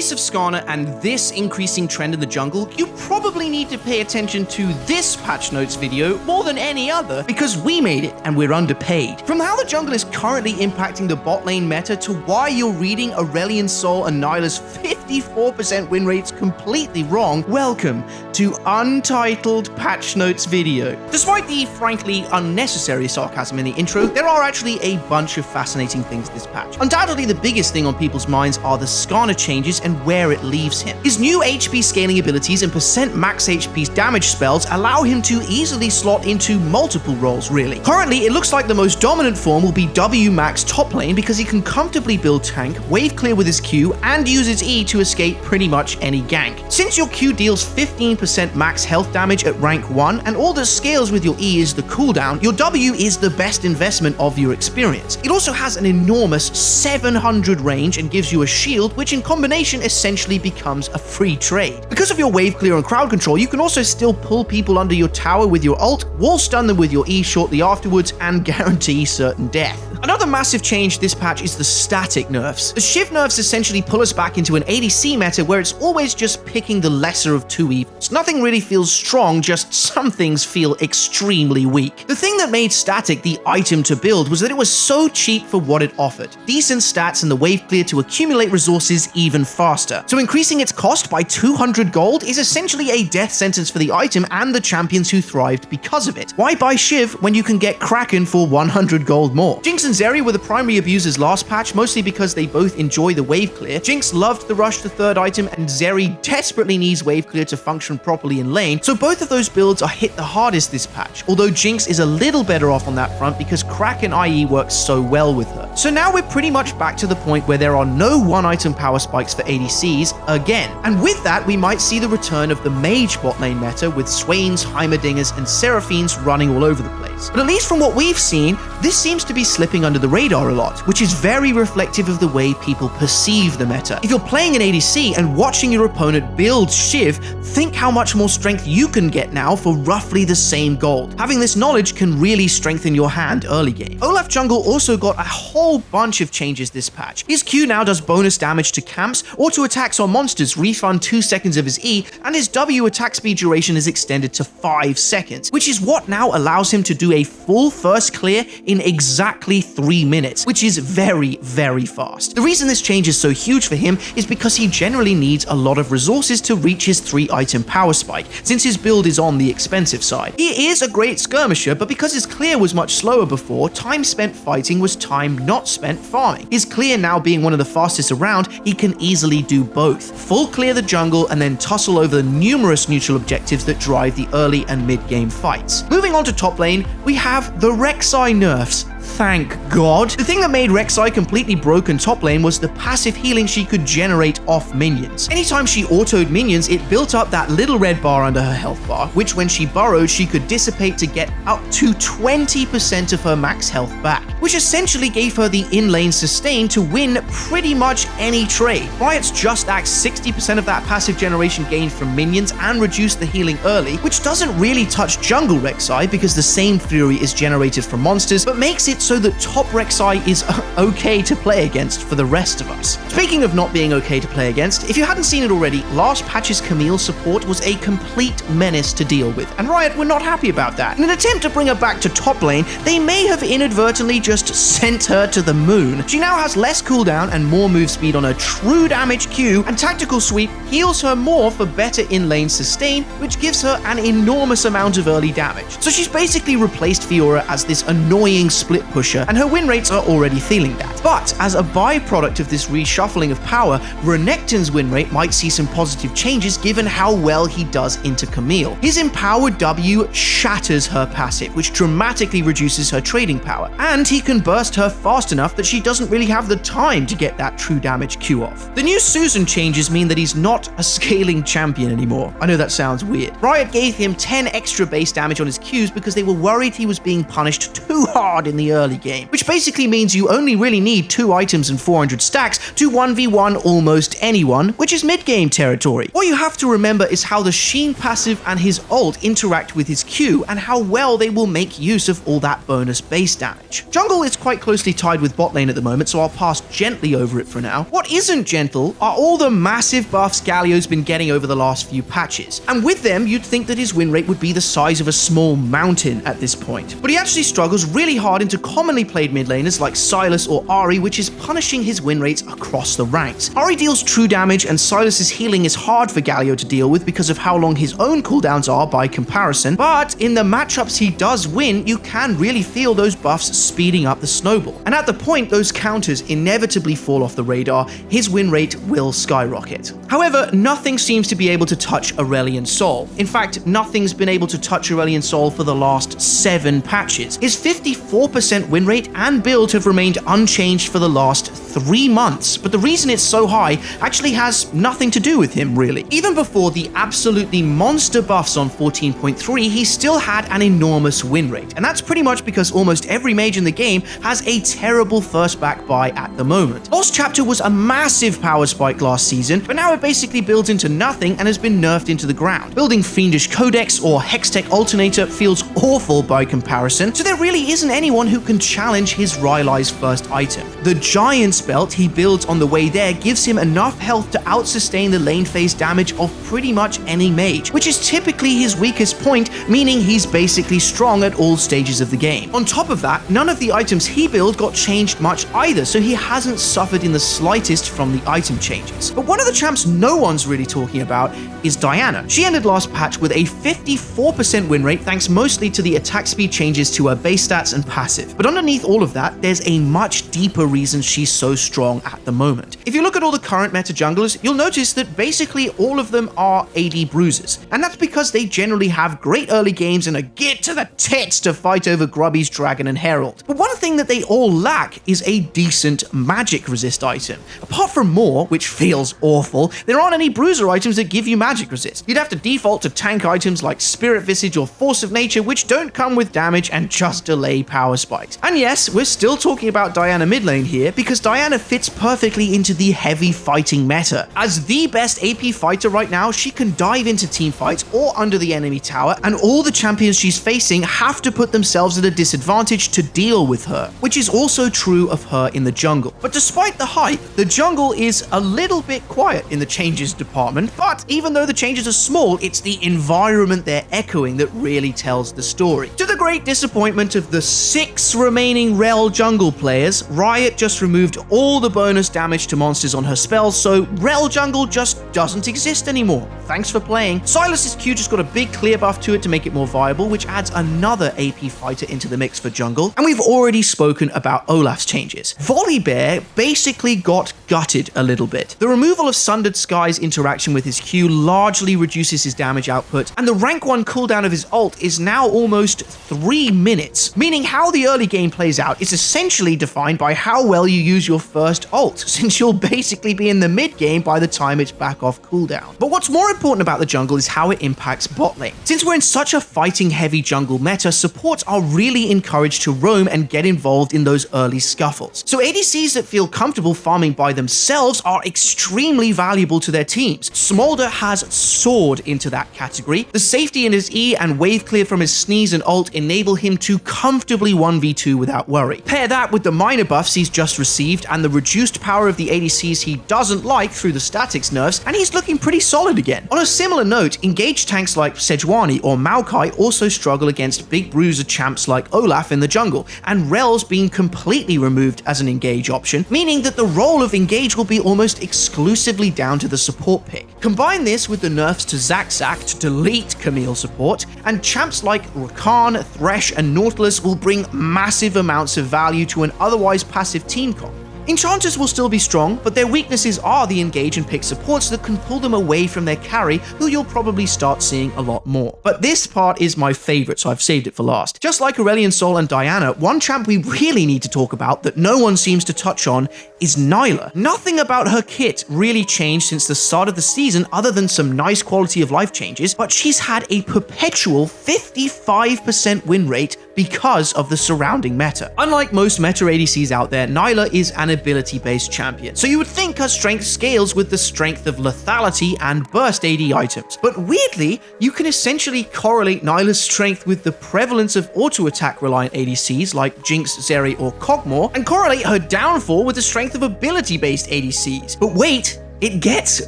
release of Skarner and this increasing trend in the jungle, you probably need to pay attention to this patch notes video more than any other because we made it and we're underpaid. From how the jungle is currently impacting the bot lane meta to why you're reading Aurelion Sol and Nilah's 54% win rates completely wrong, welcome to Untitled Patch Notes video. Despite the frankly unnecessary sarcasm in the intro, there are actually a bunch of fascinating things this patch. Undoubtedly the biggest thing on people's minds are the Skarner changes and where it leaves him. His new HP scaling abilities and percent max HP damage spells allow him to easily slot into multiple roles really. Currently it looks like the most dominant form will be W max top lane because he can comfortably build tank, wave clear with his Q, and use his E to escape pretty much any gank. Since your Q deals 15% max health damage at rank 1 and all that scales with your E is the cooldown, your W is the best investment of your experience. It also has an enormous 700 range and gives you a shield, which in combination essentially becomes a free trade. Because of your wave clear and crowd control, you can also still pull people under your tower with your ult, wall stun them with your E shortly afterwards, and guarantee certain death. Another massive change this patch is the static nerfs. The Shiv nerfs essentially pull us back into an ADC meta where it's always just picking the lesser of two evils. Nothing really feels strong, just some things feel extremely weak. The thing that made Statikk the item to build was that it was so cheap for what it offered. Decent stats and the wave clear to accumulate resources even faster. So increasing its cost by 200 gold is essentially a death sentence for the item and the champions who thrived because of it. Why buy Shiv when you can get Kraken for 100 gold more? Jinx and Zeri were the primary abusers last patch, mostly because they both enjoy the wave clear. Jinx loved the rush to third item and Zeri desperately needs wave clear to function properly in lane, so both of those builds are hit the hardest this patch, although Jinx is a little better off on that front because Kraken IE works so well with her. So now we're pretty much back to the point where there are no one item power spikes for ADCs again, and with that we might see the return of the mage bot lane meta with Swains, Heimerdingers and Seraphines running all over the place. But at least from what we've seen, this seems to be slipping under the radar a lot, which is very reflective of the way people perceive the meta. If you're playing an ADC and watching your opponent build Shiv, think how much more strength you can get now for roughly the same gold. Having this knowledge can really strengthen your hand early game. Olaf jungle also got a whole bunch of changes this patch. His Q now does bonus damage to camps, auto attacks on monsters refund 2 seconds of his E, and his W attack speed duration is extended to 5 seconds, which is what now allows him to do a full first clear in exactly 3 minutes, which is very, very fast. The reason this change is so huge for him is because he generally needs a lot of resources to reach his 3-item power spike, since his build is on the expensive side. He is a great skirmisher, but because his clear was much slower before, time spent fighting was time not spent farming. His clear now being one of the fastest around, he can easily do both. Full clear the jungle and then tussle over the numerous neutral objectives that drive the early and mid-game fights. Moving on to top lane, we have the Rek'Sai nerfs. Thank God. The thing that made Rek'Sai completely broken top lane was the passive healing she could generate off minions. Anytime she autoed minions, it built up that little red bar under her health bar, which when she burrowed, she could dissipate to get up to 20% of her max health back, which essentially gave her the in-lane sustain to win pretty much any trade. Riot's just axed 60% of that passive generation gained from minions and reduced the healing early, which doesn't really touch jungle Rek'Sai because the same fury is generated from monsters, but makes it so that top Rek'Sai is okay to play against for the rest of us. Speaking of not being okay to play against, if you hadn't seen it already, last patch's Camille support was a complete menace to deal with, and Riot were not happy about that. In an attempt to bring her back to top lane, they may have inadvertently just sent her to the moon. She now has less cooldown and more move speed on her true damage Q, and tactical sweep heals her more for better in-lane sustain, which gives her an enormous amount of early damage. So she's basically replaced Fiora as this annoying split pusher, and her win rates are already feeling that. But as a byproduct of this reshuffling of power, Renekton's win rate might see some positive changes given how well he does into Camille. His empowered W shatters her passive, which dramatically reduces her trading power, and he can burst her fast enough that she doesn't really have the time to get that true damage Q off. The new Susan changes mean that he's not a scaling champion anymore. I know that sounds weird. Riot gave him 10 extra base damage on his Qs because they were worried he was being punished too hard in the early game, which basically means you only really need need 2 items and 400 stacks to 1v1 almost anyone, which is mid-game territory. What you have to remember is how the Sheen passive and his ult interact with his Q and how well they will make use of all that bonus base damage. Jungle is quite closely tied with bot lane at the moment, so I'll pass gently over it for now. What isn't gentle are all the massive buffs Galio's been getting over the last few patches, and with them you'd think that his win rate would be the size of a small mountain at this point. But he actually struggles really hard into commonly played mid laners like Sylas or Ahri, which is punishing his win rates across the ranks. Ahri deals true damage, and Sylas's healing is hard for Galio to deal with because of how long his own cooldowns are by comparison, but in the matchups he does win, you can really feel those buffs speeding up the snowball. And at the point those counters inevitably fall off the radar, his win rate will skyrocket. However, nothing seems to be able to touch Aurelion Sol. In fact, nothing's been able to touch Aurelion Sol for the last 7 patches. His 54% win rate and build have remained unchanged for the last 3 months, but the reason it's so high actually has nothing to do with him, really. Even before the absolutely monster buffs on 14.3, he still had an enormous win rate, and that's pretty much because almost every mage in the game has a terrible first back buy at the moment. Lost Chapter was a massive power spike last season, but now it basically builds into nothing and has been nerfed into the ground. Building Fiendish Codex or Hextech Alternator feels awful by comparison, so there really isn't anyone who can challenge his Rylai's first item. The Giant's Belt he builds on the way there gives him enough health to out-sustain the lane phase damage of pretty much any mage, which is typically his weakest point, meaning he's basically strong at all stages of the game. On top of that, none of the items he built got changed much either, so he hasn't suffered in the slightest from the item changes. But one of the champs no one's really talking about is Diana. She ended last patch with a 54% win rate thanks mostly to the attack speed changes to her base stats and passive. But underneath all of that, there's a much deeper reason she's so strong at the moment. If you look at all the current meta junglers, you'll notice that basically all of them are AD bruisers, and that's because they generally have great early games and a get to the tits to fight over Grubby's Dragon and Herald. But one thing that they all lack is a decent magic resist item. Apart from Maw, which feels awful, there aren't any bruiser items that give you magic resist. You'd have to default to tank items like Spirit Visage or Force of Nature, which don't come with damage and just delay power spikes. And yes, we're still talking about Diana mid lane here because Diana fits perfectly into the heavy fighting meta. As the best AP fighter right now, she can dive into team fights or under the enemy tower, and all the champions she's facing have to put themselves at a disadvantage to deal with her, which is also true of her in the jungle. But despite the hype, the jungle is a little bit quiet in the changes department, but even though the changes are small, it's the environment they're echoing that really tells the story. To the great disappointment of the 6 remaining Rell jungle players, Riot just removed all the bonus damage to monsters on her spells, so Rell jungle just doesn't exist anymore. Thanks for playing. Sylas's Q just got a big clear buff to it to make it more viable, which adds another AP fighter into the mix for jungle, and we've already spoken about Olaf's changes. Volibear basically got gutted a little bit. The removal of Sundered Sky's interaction with his Q largely reduces his damage output, and the rank 1 cooldown of his ult is now almost 3 minutes, meaning how the early game plays out is essentially defined by how well you use your first ult, since you'll basically be in the mid game by the time it's back off cooldown. But what's more important about the jungle is how it impacts bot lane. Since we're in such a fighting heavy jungle meta, supports are really encouraged to roam and get involved in those early scuffles. So ADCs that feel comfortable farming by themselves are extremely valuable to their teams. Smoulder has soared into that category. The safety in his E and wave clear from his sneeze and ult enable him to comfortably 1v2 without worry. Pair that with the minor buffs he's just received and the reduced power of the ADCs he doesn't like through the statics nerfs, and he's looking pretty solid again. On a similar note, engaged tanks like Sejuani or Maokai also struggle against big bruiser champs like Olaf in the jungle, and Rell's been completely removed as an engage option, meaning that the role of engage will be almost exclusively down to the support pick. Combine this with the nerfs to Zac to delete Camille support, and champs like Rakan, Thresh, and Nautilus will bring massive amounts of value to an otherwise passive team comp. Enchanters will still be strong, but their weaknesses are the engage and pick supports that can pull them away from their carry, who you'll probably start seeing a lot more. But this part is my favorite, so I've saved it for last. Just like Aurelion Sol and Diana, one champ we really need to talk about that no one seems to touch on is Nilah. Nothing about her kit really changed since the start of the season other than some nice quality of life changes, but she's had a perpetual 55% win rate because of the surrounding meta. Unlike most meta ADCs out there, Nilah is an ability-based champion, so you would think her strength scales with the strength of lethality and burst AD items. But weirdly, you can essentially correlate Nilah's strength with the prevalence of auto-attack reliant ADCs like Jinx, Zeri, or Kog'Maw, and correlate her downfall with the strength of ability-based ADCs. But wait, it gets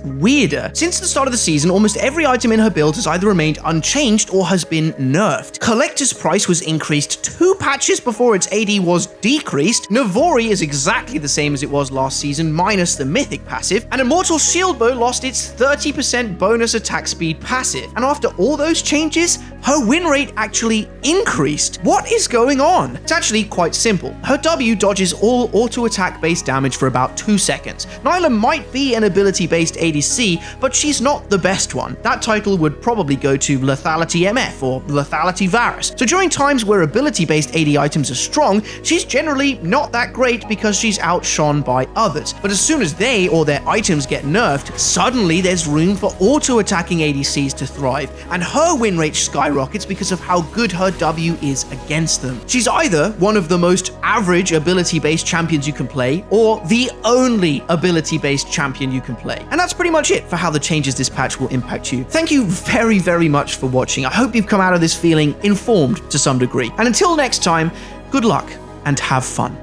weirder. Since the start of the season, almost every item in her build has either remained unchanged or has been nerfed. Collector's Price was increased 2 patches before its AD was decreased. Navori is exactly the same as it was last season, minus the Mythic passive. And Immortal Shieldbow lost its 30% bonus attack speed passive. And after all those changes, her win rate actually increased. What is going on? It's actually quite simple. Her W dodges all auto-attack based damage for about 2 seconds. Nilah might be an ability-based ADC, but she's not the best one. That title would probably go to Lethality MF or Lethality Varus. So during times where ability-based AD items are strong, she's generally not that great because she's outshone by others. But as soon as they or their items get nerfed, suddenly there's room for auto-attacking ADCs to thrive, and her win rate skyrockets because of how good her W is against them. She's either one of the most average ability-based champions you can play, or the only ability-based champion you can play. And that's pretty much it for how the changes this patch will impact you. Thank you very, very much for watching. I hope you've come out of this feeling informed to some degree. And until next time, good luck and have fun.